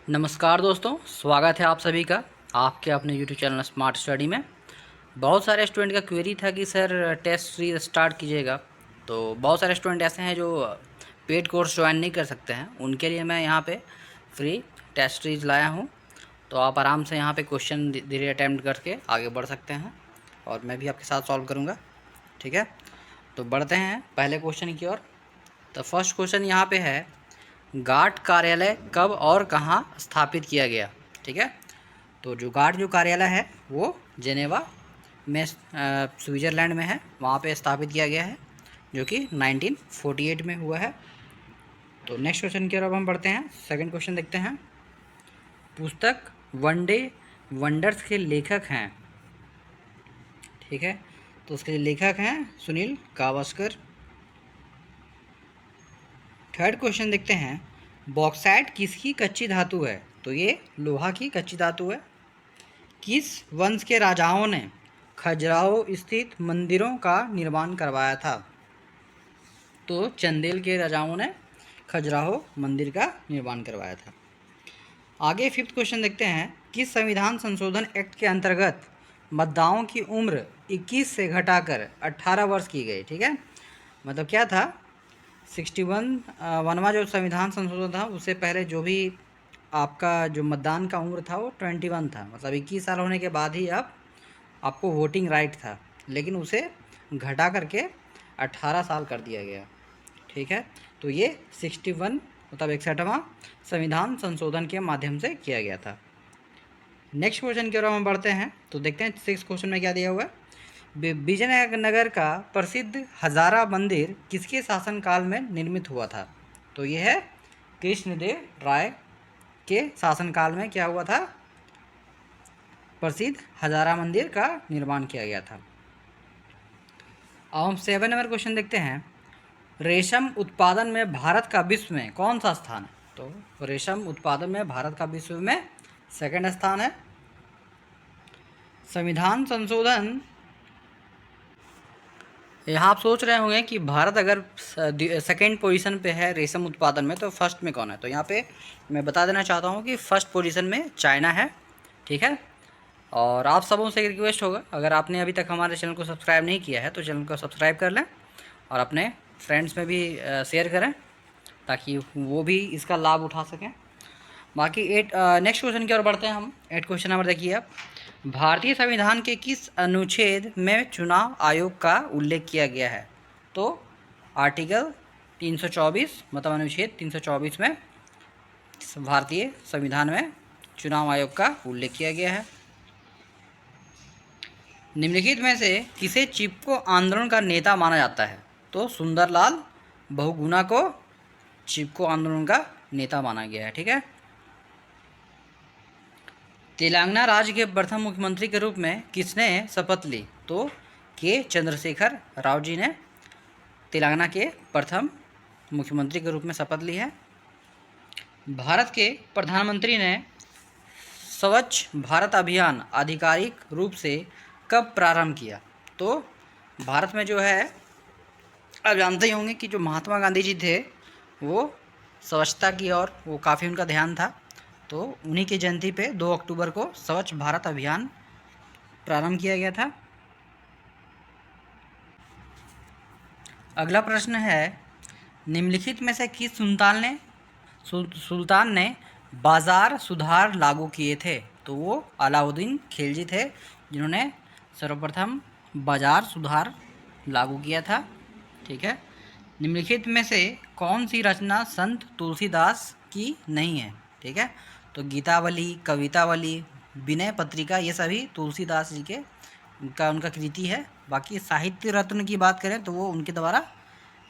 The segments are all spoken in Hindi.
नमस्कार दोस्तों, स्वागत है आप सभी का आपके अपने यूट्यूब चैनल स्मार्ट स्टडी में। बहुत सारे स्टूडेंट का क्वेरी था कि सर टेस्ट सीरीज स्टार्ट कीजिएगा। तो बहुत सारे स्टूडेंट ऐसे हैं जो पेड कोर्स ज्वाइन नहीं कर सकते हैं, उनके लिए मैं यहाँ पे फ्री टेस्ट सीरीज लाया हूँ। तो आप आराम से यहाँ पे क्वेश्चन धीरे अटैम्प्ट करके आगे बढ़ सकते हैं और मैं भी आपके साथ सॉल्व करूँगा। ठीक है, तो बढ़ते हैं पहले क्वेश्चन की ओर। तो फर्स्ट क्वेश्चन यहाँ पे है, गार्ड कार्यालय कब और कहाँ स्थापित किया गया। ठीक है, तो जो कार्यालय है वो जेनेवा में स्विट्ज़रलैंड में है, वहाँ पे स्थापित किया गया है, जो कि 1948 में हुआ है। तो नेक्स्ट क्वेश्चन की ओर अब हम बढ़ते हैं। सेकंड क्वेश्चन देखते हैं। पुस्तक वनडे वंडर्स के लेखक हैं। ठीक है, तो उसके लेखक हैं सुनील गावस्कर। थर्ड क्वेश्चन देखते हैं। बॉक्साइट किसकी कच्ची धातु है। तो ये लोहा की कच्ची धातु है। किस वंश के राजाओं ने खजुराहो स्थित मंदिरों का निर्माण करवाया था। तो चंदेल के राजाओं ने खजुराहो मंदिर का निर्माण करवाया था। आगे फिफ्थ क्वेश्चन देखते हैं। किस संविधान संशोधन एक्ट के अंतर्गत मतदाताओं की उम्र 21 से घटाकर 18 वर्ष की गई। ठीक है, मतलब क्या था, 61वां जो संविधान संशोधन था उससे पहले जो भी आपका जो मतदान का उम्र था वो 21 था, मतलब 21 साल होने के बाद ही आपको वोटिंग राइट था, लेकिन उसे घटा करके 18 साल कर दिया गया। ठीक है, तो ये 61 मतलब 61वां संविधान संशोधन के माध्यम से किया गया था। नेक्स्ट क्वेश्चन की ओर हम बढ़ते हैं। तो देखते हैं सिक्स क्वेश्चन में क्या दिया हुआ है। विजयनगर का प्रसिद्ध हजारा मंदिर किसके शासनकाल में निर्मित हुआ था। तो यह है कृष्णदेव राय के शासनकाल में क्या हुआ था, प्रसिद्ध हजारा मंदिर का निर्माण किया गया था। अब हम 7 नंबर क्वेश्चन देखते हैं। रेशम उत्पादन में भारत का विश्व में कौन सा स्थान है। तो रेशम उत्पादन में भारत का विश्व में सेकंड स्थान है। संविधान संशोधन, यहाँ आप सोच रहे होंगे कि भारत अगर सेकेंड पोजीशन पे है रेशम उत्पादन में तो फर्स्ट में कौन है। तो यहाँ पे मैं बता देना चाहता हूँ कि फर्स्ट पोजीशन में चाइना है। ठीक है, और आप सबों से एक रिक्वेस्ट होगा, अगर आपने अभी तक हमारे चैनल को सब्सक्राइब नहीं किया है तो चैनल को सब्सक्राइब कर लें और अपने फ्रेंड्स में भी शेयर करें ताकि वो भी इसका लाभ उठा सकें। बाकी नेक्स्ट क्वेश्चन की ओर बढ़ते हैं हम। 8 क्वेश्चन नंबर देखिए आप। भारतीय संविधान के किस अनुच्छेद में चुनाव आयोग का उल्लेख किया गया है। तो आर्टिकल 324 मतलब अनुच्छेद 324 में भारतीय संविधान में चुनाव आयोग का उल्लेख किया गया है। निम्नलिखित में से किसे चिपको आंदोलन का नेता माना जाता है। तो सुंदरलाल बहुगुणा को चिपको आंदोलन का नेता माना गया है। ठीक है, तेलंगाना राज्य के प्रथम मुख्यमंत्री के रूप में किसने शपथ ली। तो के चंद्रशेखर राव जी ने तेलंगाना के प्रथम मुख्यमंत्री के रूप में शपथ ली है। भारत के प्रधानमंत्री ने स्वच्छ भारत अभियान आधिकारिक रूप से कब प्रारंभ किया। तो भारत में जो है, आप जानते ही होंगे कि जो महात्मा गांधी जी थे वो स्वच्छता की ओर वो काफ़ी उनका ध्यान था, तो उन्हीं की जयंती पे 2 अक्टूबर को स्वच्छ भारत अभियान प्रारंभ किया गया था। अगला प्रश्न है, निम्नलिखित में से किस सुल्तान ने बाजार सुधार लागू किए थे। तो वो अलाउद्दीन खिलजी थे जिन्होंने सर्वप्रथम बाजार सुधार लागू किया था। ठीक है, निम्नलिखित में से कौन सी रचना संत तुलसीदास की नहीं है। ठीक है, तो गीतावली, कवितावली, विनय पत्रिका ये सभी तुलसीदास जी के उनका कृति है। बाकी साहित्य रत्न की बात करें तो वो उनके द्वारा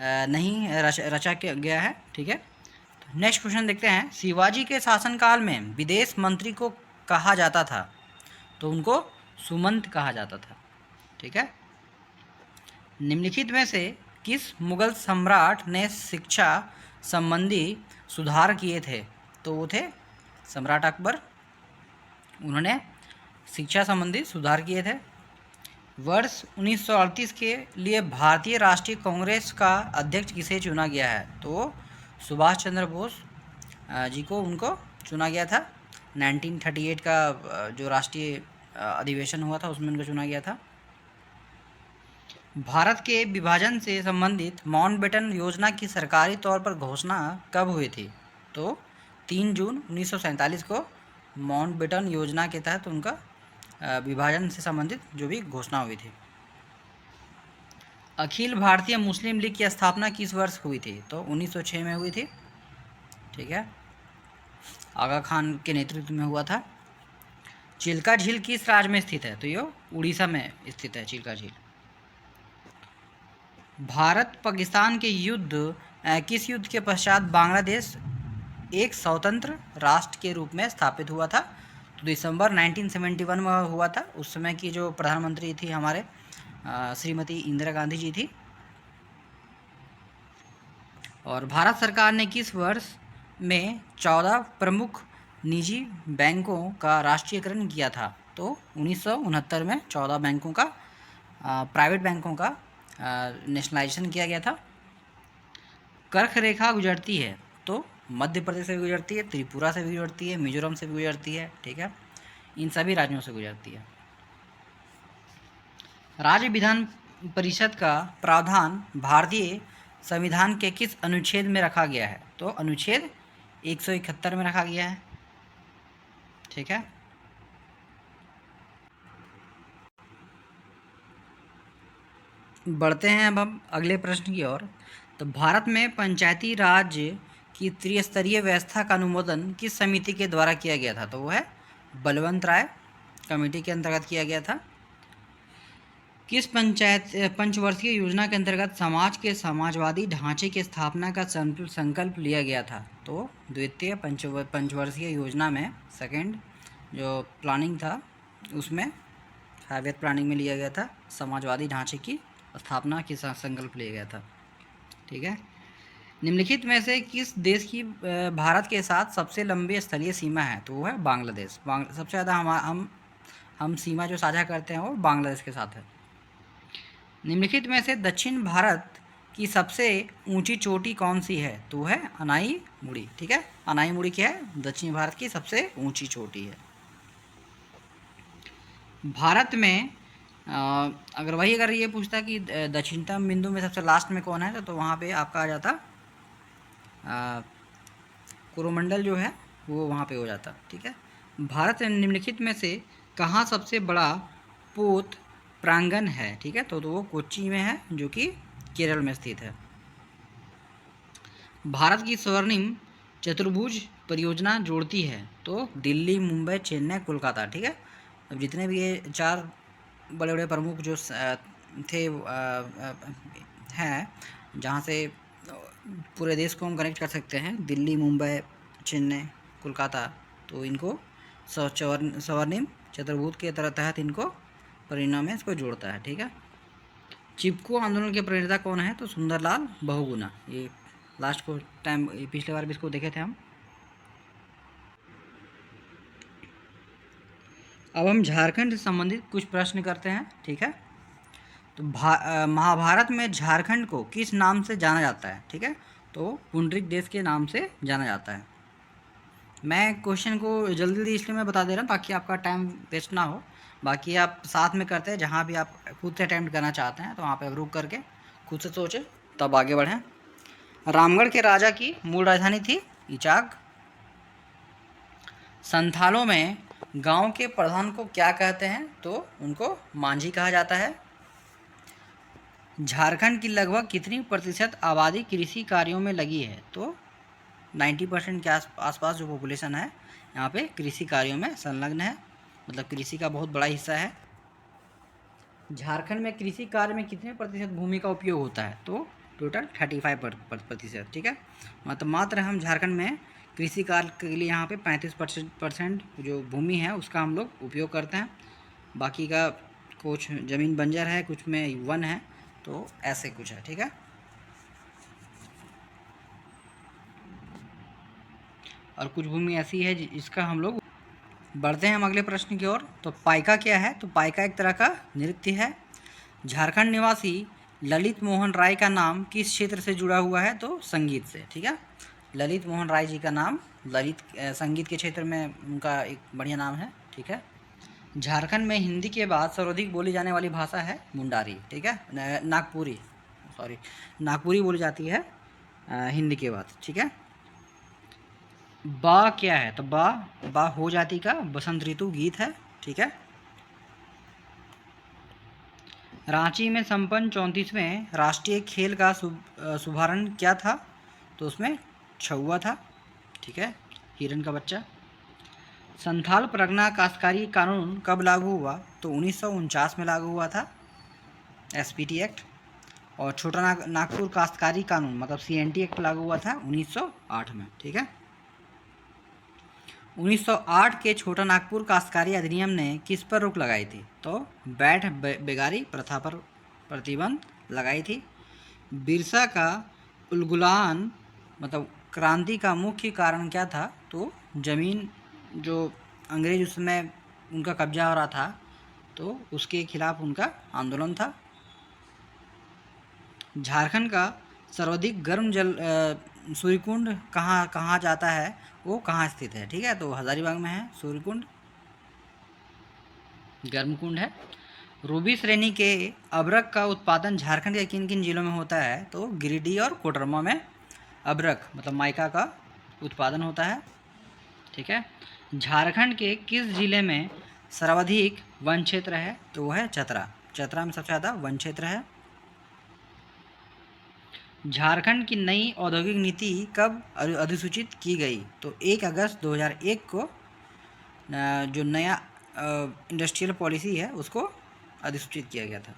नहीं रचा गया है। ठीक है, तो नेक्स्ट क्वेश्चन देखते हैं। शिवाजी के शासनकाल में विदेश मंत्री को कहा जाता था। तो उनको सुमंत कहा जाता था। ठीक है, निम्नलिखित में से किस मुगल सम्राट ने शिक्षा संबंधी सुधार किए थे। तो वो थे सम्राट अकबर, उन्होंने शिक्षा संबंधी सुधार किए थे। वर्ष 1938 के लिए भारतीय राष्ट्रीय कांग्रेस का अध्यक्ष किसे चुना गया है। तो सुभाष चंद्र बोस जी को उनको चुना गया था। 1938 का जो राष्ट्रीय अधिवेशन हुआ था उसमें उनको चुना गया था। भारत के विभाजन से संबंधित माउंटबेटन योजना की सरकारी तौर पर घोषणा कब हुई थी? तो 3 जून 1947 को माउंटबेटन योजना के तहत उनका विभाजन से संबंधित जो भी घोषणा हुई थी। अखिल भारतीय मुस्लिम लीग की स्थापना किस वर्ष हुई थी? तो 1906 में हुई थी। ठीक है, आगा खान के नेतृत्व में हुआ था। चिल्का झील किस राज्य में स्थित है? तो ये उड़ीसा में स्थित है चिल्का झील। भारत पाकिस्तान के युद्ध किस युद्ध के पश्चात बांग्लादेश एक स्वतंत्र राष्ट्र के रूप में स्थापित हुआ था? तो दिसंबर 1971 में हुआ था। उस समय की जो प्रधानमंत्री थी हमारे श्रीमती इंदिरा गांधी जी थी। और भारत सरकार ने किस वर्ष में 14 प्रमुख निजी बैंकों का राष्ट्रीयकरण किया था? तो 1969 में 14 बैंकों का प्राइवेट बैंकों का नेशनलाइजेशन किया गया था। कर्क रेखा गुजरती है तो मध्य प्रदेश से गुजरती है, त्रिपुरा से भी गुजरती है, मिजोरम से भी गुजरती है। ठीक है, इन सभी राज्यों से गुजरती है। राज्य विधान परिषद का प्रावधान भारतीय संविधान के किस अनुच्छेद में रखा गया है? तो अनुच्छेद 171 में रखा गया है। ठीक है, बढ़ते हैं अब हम अगले प्रश्न की ओर। तो भारत में पंचायती राज की त्रिस्तरीय व्यवस्था का अनुमोदन किस समिति के द्वारा किया गया था? तो वो है बलवंत राय कमेटी के अंतर्गत किया गया था। किस पंचवर्षीय योजना के अंतर्गत समाज के समाजवादी ढांचे की स्थापना का संकल्प लिया गया था? तो द्वितीय पंचवर्षीय योजना में सेकंड जो प्लानिंग था उसमें 5 ईयर प्लानिंग में लिया गया था, समाजवादी ढांचे की स्थापना की संकल्प लिया गया था। ठीक है, निम्नलिखित में से किस देश की भारत के साथ सबसे लंबी स्थलीय सीमा है? तो वो है बांग्लादेश। सबसे ज़्यादा हम सीमा जो साझा करते हैं वो बांग्लादेश के साथ है। निम्नलिखित में से दक्षिण भारत की सबसे ऊंची चोटी कौन सी है? तो है अनाई मुड़ी। ठीक है, अनाई मुड़ी क्या है? दक्षिण भारत की सबसे ऊंची चोटी है। भारत में अगर ये पूछता कि दक्षिणतम बिंदु में सबसे लास्ट में कौन है, तो वहाँ पे आपका आ जाता कोरोमंडल जो है वो वहाँ पे हो जाता। ठीक है, भारत निम्नलिखित में से कहाँ सबसे बड़ा पोत प्रांगण है? ठीक है, तो वो कोच्चि में है जो कि केरल में स्थित है। भारत की स्वर्णिम चतुर्भुज परियोजना जोड़ती है? तो दिल्ली, मुंबई, चेन्नई, कोलकाता। ठीक है, अब जितने भी ये 4 बड़े बड़े प्रमुख जो थे हैं जहाँ से पूरे देश को हम कनेक्ट कर सकते हैं, दिल्ली, मुंबई, चेन्नई, कोलकाता, तो इनको स्वर्णिम चतुर्भुज के तहत इनको परिणाम में इसको जोड़ता है। ठीक है, चिपको आंदोलन के प्रणेता कौन है? तो सुंदरलाल बहुगुणा। ये लास्ट को टाइम पिछले बार भी इसको देखे थे हम। अब हम झारखंड से संबंधित कुछ प्रश्न करते हैं। ठीक है, तो महाभारत में झारखंड को किस नाम से जाना जाता है? ठीक है, तो पुंडरिक देश के नाम से जाना जाता है। मैं क्वेश्चन को जल्दी इसलिए मैं बता दे रहा हूँ ताकि आपका टाइम वेस्ट ना हो। बाकी आप साथ में करते हैं, जहाँ भी आप खुद से अटैम्प्ट करना चाहते हैं तो वहाँ पे रुक करके खुद से सोचें तब आगे बढ़ें। रामगढ़ के राजा की मूल राजधानी थी इचाक। संथालों में गांव के प्रधान को क्या कहते हैं? तो उनको मांझी कहा जाता है। झारखंड की लगभग कितनी प्रतिशत आबादी कृषि कार्यों में लगी है? तो 90% के आसपास जो पॉपुलेशन है यहाँ पे कृषि कार्यों में संलग्न है, मतलब कृषि का बहुत बड़ा हिस्सा है। झारखंड में कृषि कार्य में कितने प्रतिशत भूमि का उपयोग होता है? तो टोटल 35%। ठीक है, मतलब मात्र हम झारखंड में कृषि कार्य के लिए यहाँ पे 35% जो भूमि है उसका हम लोग उपयोग करते हैं। बाकी का कुछ ज़मीन बंजर है, कुछ में वन है, तो ऐसे कुछ है। ठीक है, और कुछ भूमि ऐसी है जिसका हम लोग। बढ़ते हैं हम अगले प्रश्न की ओर। तो पाइका क्या है? तो पाइका एक तरह का नृत्य है। झारखंड निवासी ललित मोहन राय का नाम किस क्षेत्र से जुड़ा हुआ है? तो संगीत से। ठीक है, ललित मोहन राय जी का नाम ललित संगीत के क्षेत्र में उनका एक बढ़िया नाम है। ठीक है। झारखंड में हिंदी के बाद सर्वाधिक बोली जाने वाली भाषा है मुंडारी। ठीक है, नागपुरी, सॉरी, नागपुरी बोली जाती है हिंदी के बाद। ठीक है। बा क्या है? तो बा हो जाती का बसंत ऋतु गीत है। ठीक है। रांची में संपन्न 34वें राष्ट्रीय खेल का शुभारंभ क्या था? तो उसमें छुआ था। ठीक है, हिरन का बच्चा। संथाल परगना काश्तकारी कानून कब लागू हुआ? तो 1949 में लागू हुआ था, एसपीटी एक्ट। और छोटा नागपुर काश्तकारी कानून मतलब सीएनटी एक्ट लागू हुआ था 1908 में। ठीक है। 1908 के छोटा नागपुर काश्तकारी अधिनियम ने किस पर रोक लगाई थी? तो बैठ बेगारी प्रथा पर प्रतिबंध लगाई थी। बिरसा का उलगुलान मतलब क्रांति का मुख्य कारण क्या था? तो ज़मीन जो अंग्रेज उस समय उनका कब्जा हो रहा था, तो उसके खिलाफ उनका आंदोलन था। झारखंड का सर्वाधिक गर्म जल सूर्यकुंड कहाँ कहाँ जाता है, वो कहाँ स्थित है? ठीक है, तो हजारीबाग में है सूर्यकुंड, गर्म कुंड है। रूबी श्रेणी के अबरक का उत्पादन झारखंड के किन किन जिलों में होता है? तो गिरिडीह और कोडरमा में अबरक मतलब माइका का उत्पादन होता है। ठीक है। झारखंड के किस जिले में सर्वाधिक वन क्षेत्र है? तो वो है चतरा। चतरा में सबसे ज़्यादा वन क्षेत्र है। झारखंड की नई औद्योगिक नीति कब अधिसूचित की गई? तो 1 अगस्त 2001 को जो नया इंडस्ट्रियल पॉलिसी है उसको अधिसूचित किया गया था।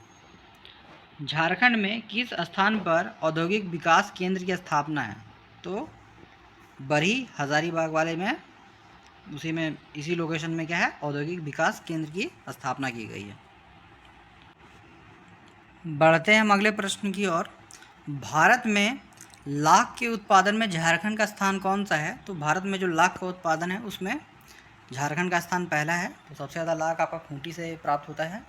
झारखंड में किस स्थान पर औद्योगिक विकास केंद्र की स्थापना है? तो बरही हजारीबाग वाले में, उसी में इसी लोकेशन में क्या है, औद्योगिक विकास केंद्र की स्थापना की गई है। बढ़ते हैं हम अगले प्रश्न की ओर। भारत में लाख के उत्पादन में झारखंड का स्थान कौन सा है? तो भारत में जो लाख का उत्पादन है उसमें झारखंड का स्थान पहला है। तो सबसे ज़्यादा लाख आपका खूंटी से प्राप्त होता है।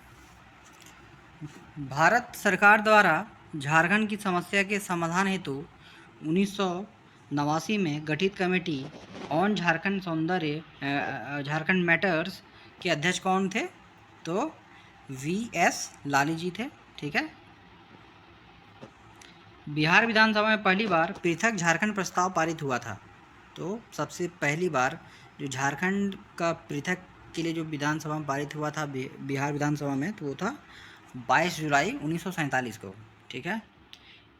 भारत सरकार द्वारा झारखंड की समस्या के समाधान हेतु 1989 में गठित committee on Jharkhand Jharkhand matters के अध्यक्ष कौन थे? तो वीएस लाली जी थे। ठीक है। बिहार विधानसभा में पहली बार पृथक झारखंड प्रस्ताव पारित हुआ था। तो सबसे पहली बार जो झारखंड का पृथक के लिए जो विधानसभा में पारित हुआ था बिहार विधानसभा में, तो वो था 22 जुलाई 1947 को। ठीक है।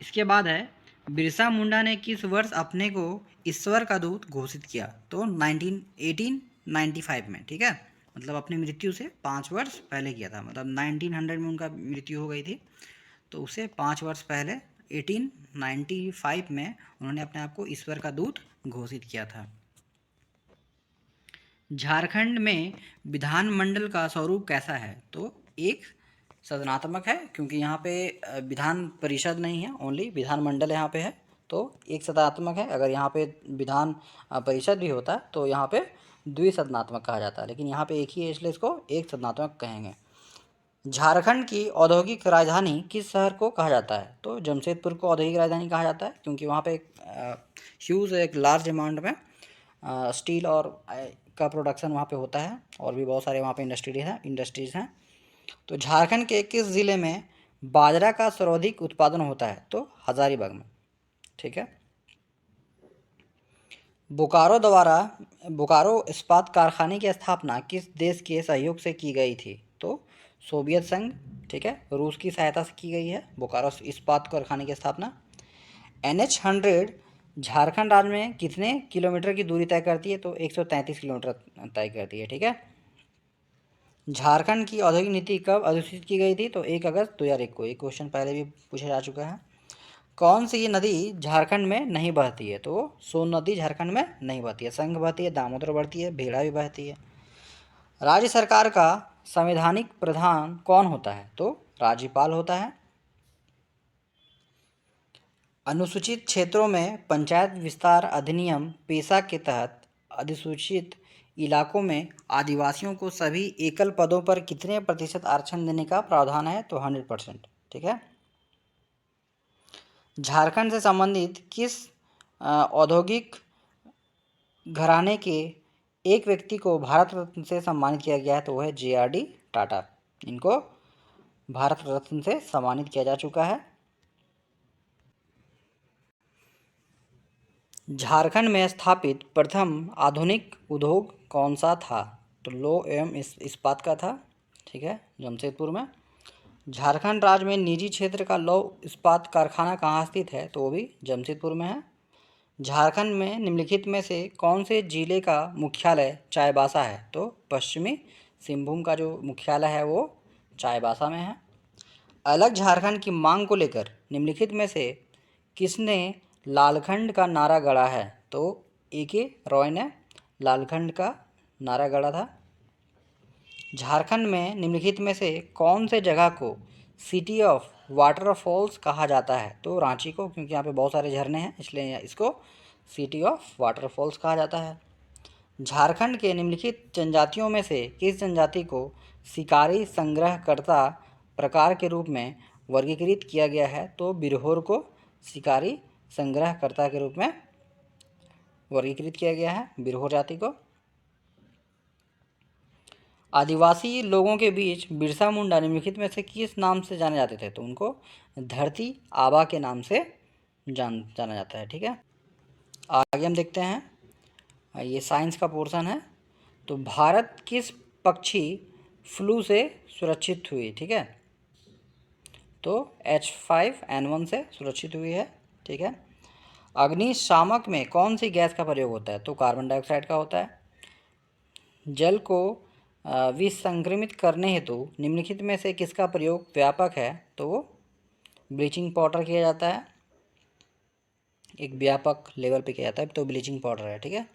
इसके बाद है बिरसा मुंडा ने किस वर्ष अपने को ईश्वर का दूत घोषित किया? तो 1895 में। ठीक है, मतलब अपनी मृत्यु से 5 वर्ष पहले किया था, मतलब 1900 में उनका मृत्यु हो गई थी, तो उसे 5 वर्ष पहले 1895 में उन्होंने अपने आप को ईश्वर का दूत घोषित किया था। झारखंड में विधानमंडल का स्वरूप कैसा है? तो एक सदनात्मक है, क्योंकि यहाँ पे विधान परिषद नहीं है, ओनली विधानमंडल यहाँ पे है, तो एक सदनात्मक है। अगर यहाँ पे विधान परिषद भी होता तो यहाँ पे द्विसदनात्मक कहा जाता है, लेकिन यहाँ पे एक ही है, इसलिए इसको एक सदनात्मक कहेंगे। झारखंड की औद्योगिक राजधानी किस शहर को कहा जाता है? तो जमशेदपुर को औद्योगिक राजधानी कहा जाता है, क्योंकि वहाँ पे एक लार्ज अमाउंट में स्टील और का प्रोडक्शन वहाँ पे होता है, और भी बहुत सारे वहाँ पे इंडस्ट्रीज़ हैं। तो झारखंड के किस ज़िले में बाजरा का सर्वाधिक उत्पादन होता है? तो हजारीबाग में। ठीक है। बोकारो इस्पात कारखाने की स्थापना किस देश के सहयोग से की गई थी? तो सोवियत संघ। ठीक है, रूस की सहायता से की गई है बोकारो इस्पात कारखाने की स्थापना। NH 100 झारखंड राज्य में कितने किलोमीटर की दूरी तय करती है? तो 133 किलोमीटर तय करती है। ठीक है। झारखंड की औद्योगिक नीति कब अधिसूचित की गई थी? तो 1 अगस्त 2001 को। एक क्वेश्चन पहले भी पूछा जा चुका है। कौन सी नदी झारखंड में नहीं बहती है? तो सोन नदी झारखंड में नहीं बहती है, संघ बहती है, दामोदर बहती है, भेड़ा भी बहती है। राज्य सरकार का संवैधानिक प्रधान कौन होता है? तो राज्यपाल होता है। अनुसूचित क्षेत्रों में पंचायत विस्तार अधिनियम पेशा के तहत अधिसूचित इलाकों में आदिवासियों को सभी एकल पदों पर कितने प्रतिशत आरक्षण देने का प्रावधान है? तो 100%। ठीक है। झारखंड से संबंधित किस औद्योगिक घराने के एक व्यक्ति को भारत रत्न से सम्मानित किया गया है, तो वह है JRD टाटा। इनको भारत रत्न से सम्मानित किया जा चुका है। झारखंड में स्थापित प्रथम आधुनिक उद्योग कौन सा था? तो लौह एवं इस्पात का था, ठीक है, जमशेदपुर में। झारखंड राज्य में निजी क्षेत्र का लौह इस्पात कारखाना कहाँ स्थित है? तो वो भी जमशेदपुर में है। झारखंड में निम्नलिखित में से कौन से जिले का मुख्यालय चाईबासा है? तो पश्चिमी सिंहभूम का जो मुख्यालय है वो चाईबासा में है। अलग झारखंड की मांग को लेकर निम्नलिखित में से किसने लालखंड का नारा गढ़ा है? तो AK रॉय ने लालखंड का नारा गढ़ा था। झारखंड में निम्नलिखित में से कौन से जगह को सिटी ऑफ वाटरफॉल्स कहा जाता है? तो रांची को, क्योंकि यहाँ पे बहुत सारे झरने हैं इसलिए इसको सिटी ऑफ वाटरफॉल्स कहा जाता है। झारखंड के निम्नलिखित जनजातियों में से किस जनजाति को शिकारी संग्रहकर्ता प्रकार के रूप में वर्गीकृत किया गया है? तो बिरहोर को शिकारी संग्रहकर्ता के रूप में वर्गीकृत किया गया है, बिरहोर जाति को। आदिवासी लोगों के बीच बिरसा मुंडा निम्नलिखित में से किस नाम से जाने जाते थे? तो उनको धरती आबा के नाम से जाना जाता है, ठीक है। आगे हम देखते हैं, ये साइंस का पोर्शन है। तो भारत किस पक्षी फ्लू से सुरक्षित हुई? ठीक है, तो H5N1 से सुरक्षित हुई है, ठीक है। अग्निशामक में कौन सी गैस का प्रयोग होता है? तो कार्बन डाइऑक्साइड का होता है। जल को विसंक्रमित करने हेतु निम्नलिखित में से किसका प्रयोग व्यापक है? तो वो ब्लीचिंग पाउडर किया जाता है, एक व्यापक लेवल पे किया जाता है, तो ब्लीचिंग पाउडर है, ठीक है।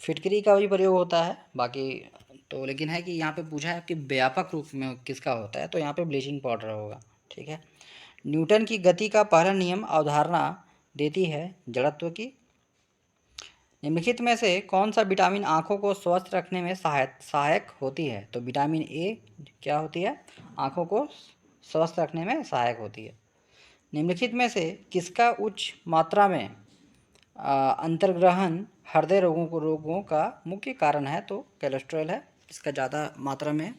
फिटकरी का भी प्रयोग होता है बाकी तो, लेकिन है कि यहाँ पे पूछा है कि व्यापक रूप में किसका होता है, तो यहाँ पे ब्लीचिंग पाउडर होगा, ठीक है। न्यूटन की गति का पहला नियम अवधारणा देती है जड़त्व की। निम्नलिखित में से कौन सा विटामिन आँखों को स्वस्थ रखने में सहायक होती है? तो विटामिन A क्या होती है? आँखों को स्वस्थ रखने में सहायक होती है। निम्नलिखित में से किसका उच्च मात्रा में अंतर्ग्रहण हृदय रोगों का मुख्य कारण है? तो कोलेस्ट्रॉल है, इसका ज़्यादा मात्रा में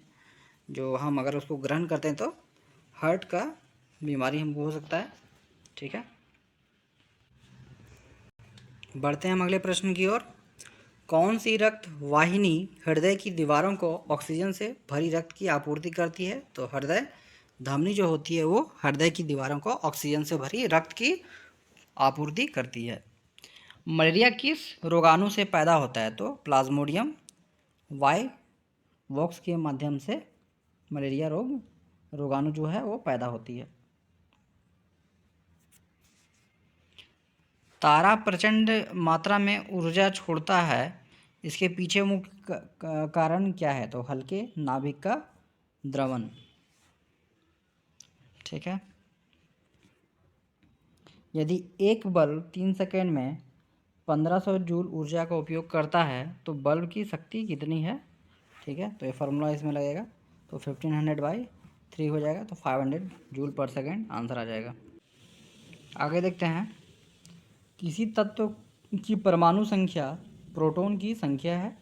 जो हम अगर उसको ग्रहण करते हैं तो हार्ट का बीमारी हमको हो सकता है, ठीक है। बढ़ते हैं हम अगले प्रश्न की ओर। कौन सी रक्त वाहिनी हृदय की दीवारों को ऑक्सीजन से भरी रक्त की आपूर्ति करती है? तो हृदय धमनी जो होती है वो हृदय की दीवारों को ऑक्सीजन से भरी रक्त की आपूर्ति करती है। मलेरिया किस रोगाणु से पैदा होता है? तो प्लाज्मोडियम वॉक्स के माध्यम से मलेरिया रोगाणु जो है वो पैदा होती है। तारा प्रचंड मात्रा में ऊर्जा छोड़ता है, इसके पीछे मुख्य कारण क्या है? तो हल्के नाभिक का द्रवण, ठीक है। यदि एक बल्ब 3 सेकेंड में 1500 जूल ऊर्जा का उपयोग करता है तो बल्ब की शक्ति कितनी है? ठीक है, तो ये फार्मूला इसमें लगेगा, तो 1500/3 हो जाएगा, तो 500 जूल पर सेकेंड आंसर आ जाएगा। आगे देखते हैं, किसी तत्व की परमाणु संख्या प्रोटॉन की संख्या है।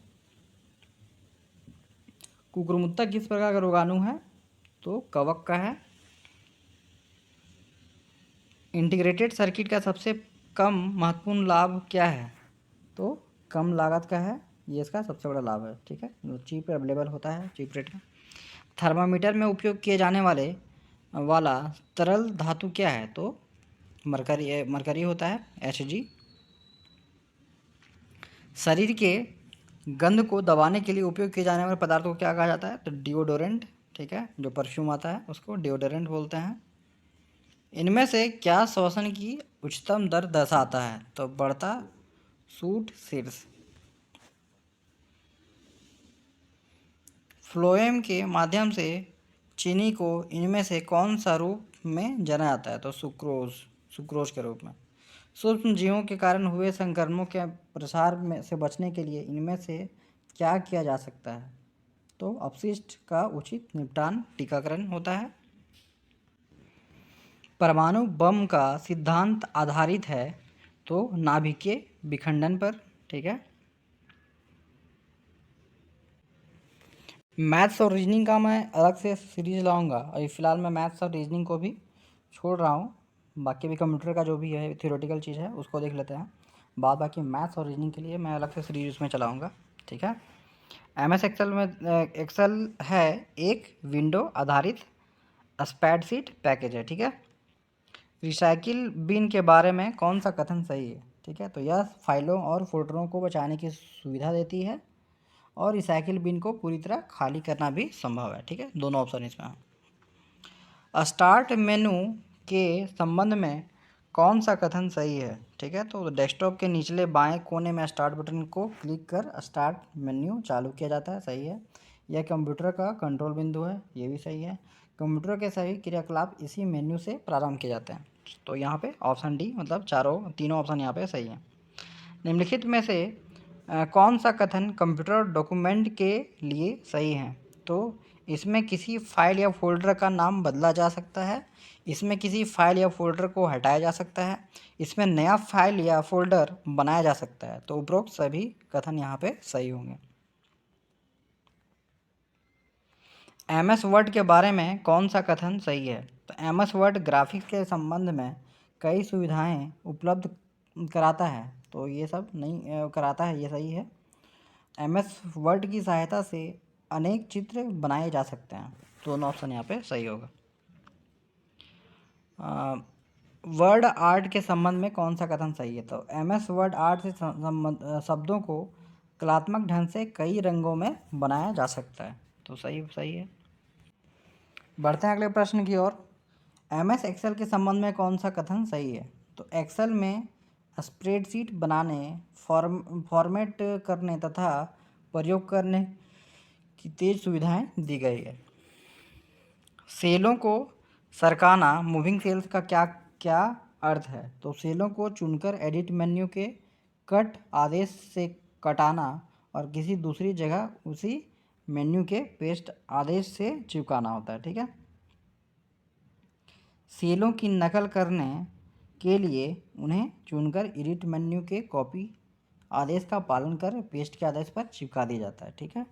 कुकुरमुत्ता किस प्रकार का रोगाणु है? तो कवक का है। इंटीग्रेटेड सर्किट का सबसे कम महत्वपूर्ण लाभ क्या है? तो कम लागत का है, ये इसका सबसे बड़ा लाभ है, ठीक है, जो चीप अवेलेबल होता है, चीप रेट का। थर्मामीटर में उपयोग किए जाने वाला तरल धातु क्या है? तो मरकरी होता है, Hg। शरीर के गंध को दबाने के लिए उपयोग किए जाने वाले पदार्थ को क्या कहा जाता है? तो डिओडोरेंट, ठीक है, जो परफ्यूम आता है उसको डिओडोरेंट बोलते हैं। इनमें से क्या श्वसन की उच्चतम दर दर्शाता है? तो बढ़ता सूट शीर्ष। फ्लोएम के माध्यम से चीनी को इनमें से कौन सा रूप में जाना जाता है? तो सुक्रोज के रूप में। सूक्ष्म जीवों के कारण हुए संक्रमणों के प्रसार में से बचने के लिए इनमें से क्या किया जा सकता है? तो अपशिष्ट का उचित निपटान, टीकाकरण होता है। परमाणु बम का सिद्धांत आधारित है तो नाभिकीय विखंडन पर, ठीक है। मैथ्स और रीजनिंग का मैं अलग से सीरीज लाऊंगा। अभी फ़िलहाल मैं मैथ्स और रीजनिंग को भी छोड़ रहा हूँ। बाकी भी कंप्यूटर का जो भी है थ्योरेटिकल चीज़ है उसको देख लेते हैं। बाद बाकी मैथ्स और रीजनिंग के लिए मैं अलग से सीरीज उसमें चलाऊँगा। ठीक है। एम एस एक्सेल में एक्सेल है एक विंडो आधारित स्प्रेडशीट पैकेज है। ठीक है। रिसाइकिल बिन के बारे में कौन सा कथन सही है? ठीक है, तो यह फाइलों और फोल्डरों को बचाने की सुविधा देती है और रिसाइकिल बिन को पूरी तरह खाली करना भी संभव है। ठीक है, दोनों ऑप्शन इसमें हैं। स्टार्ट मेनू के संबंध में कौन सा कथन सही है? ठीक है, तो डेस्कटॉप के निचले बाएं कोने में स्टार्ट बटन को क्लिक कर स्टार्ट मेन्यू चालू किया जाता है। सही है। यह कंप्यूटर का कंट्रोल बिंदु है। ये भी सही है। कंप्यूटर के सभी क्रियाकलाप इसी मेन्यू से प्रारंभ किए जाते हैं। तो यहाँ पे ऑप्शन डी मतलब तीनों ऑप्शन यहाँ पे सही हैं। निम्नलिखित में से कौन सा कथन कंप्यूटर डॉक्यूमेंट के लिए सही है? तो इसमें किसी फाइल या फ़ोल्डर का नाम बदला जा सकता है, इसमें किसी फाइल या फ़ोल्डर को हटाया जा सकता है, इसमें नया फाइल या फ़ोल्डर बनाया जा सकता है। तो उपरोक्त सभी कथन यहाँ पे सही होंगे। एम एस वर्ड के बारे में कौन सा कथन सही है? तो एम एस वर्ड ग्राफिक्स के संबंध में कई सुविधाएं उपलब्ध कराता है। तो ये सब नहीं कराता है, ये सही है। एम एस वर्ड की सहायता से अनेक चित्र बनाए जा सकते हैं। दोनों ऑप्शन यहाँ पे सही होगा। वर्ड आर्ट के संबंध में कौन सा कथन सही है? तो एम एस वर्ड आर्ट से शब्दों को कलात्मक ढंग से कई रंगों में बनाया जा सकता है। तो सही सही है। बढ़ते हैं अगले प्रश्न की ओर। एम एस एक्सेल के संबंध में कौन सा कथन सही है? तो एक्सेल में स्प्रेडशीट बनाने, फॉर्मेट करने तथा प्रयोग करने की तेज सुविधाएं दी गई है। सेलों को सरकाना, मूविंग सेल्स का क्या क्या अर्थ है? तो सेलों को चुनकर एडिट मेन्यू के कट आदेश से कटाना और किसी दूसरी जगह उसी मेन्यू के पेस्ट आदेश से चिपकाना होता है। ठीक है। सेलों की नकल करने के लिए उन्हें चुनकर एडिट मेन्यू के कॉपी आदेश का पालन कर पेस्ट के आदेश पर चिपका दिया जाता है। ठीक है।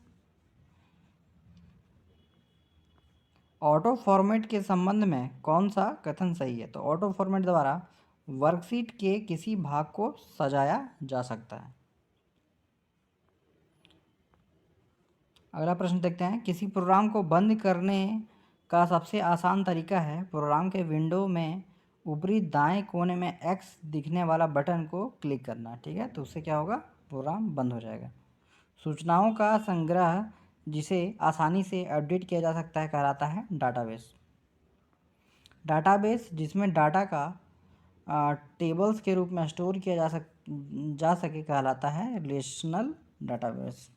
ऑटो फॉर्मेट के संबंध में कौन सा कथन सही है? तो ऑटो फॉर्मेट द्वारा वर्कशीट के किसी भाग को सजाया जा सकता है। अगला प्रश्न देखते हैं। किसी प्रोग्राम को बंद करने का सबसे आसान तरीका है प्रोग्राम के विंडो में ऊपरी दाएं कोने में एक्स दिखने वाला बटन को क्लिक करना। ठीक है, तो उससे क्या होगा? प्रोग्राम बंद हो जाएगा। सूचनाओं का संग्रह जिसे आसानी से अपडेट किया जा सकता है कहलाता है डाटाबेस। डाटाबेस जिसमें डाटा का टेबल्स के रूप में स्टोर किया जा सके कहलाता है रिलेशनल डाटाबेस।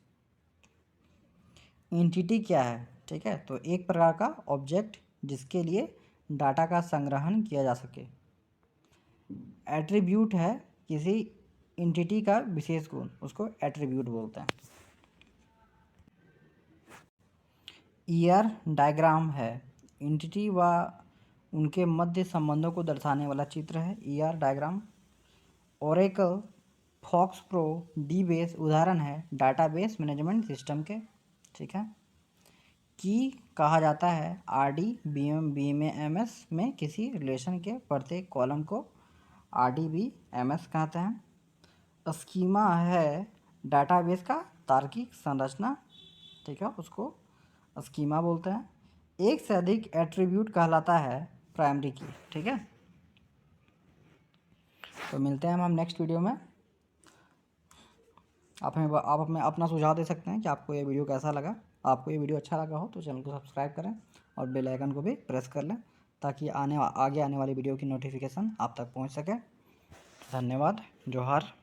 एंटिटी क्या है? ठीक है, तो एक प्रकार का ऑब्जेक्ट जिसके लिए डाटा का संग्रहण किया जा सके। एट्रीब्यूट है किसी एंटिटी का विशेष गुण, उसको एट्रीब्यूट बोलते हैं। ईआर डायग्राम है एंटिटी व उनके मध्य संबंधों को दर्शाने वाला चित्र है ER diagram. Oracle, FoxPro, dBase उदाहरण है डाटाबेस मैनेजमेंट सिस्टम के। ठीक है। की कहा जाता है R D B M S में किसी रिलेशन के प्रत्येक कॉलम को R D B M S कहते हैं। स्कीमा है डाटाबेस का तार्किक संरचना। ठीक है, उसको स्कीमा बोलते हैं। एक से अधिक एट्रीब्यूट कहलाता है प्राइमरी की। ठीक है, तो मिलते हैं हम नेक्स्ट वीडियो में। आप हमें अपना सुझाव दे सकते हैं कि आपको ये वीडियो कैसा लगा। आपको ये वीडियो अच्छा लगा हो तो चैनल को सब्सक्राइब करें और बेल आइकन को भी प्रेस कर लें ताकि आगे आने वाली वीडियो की नोटिफिकेशन आप तक पहुंच सके। धन्यवाद। जोहार।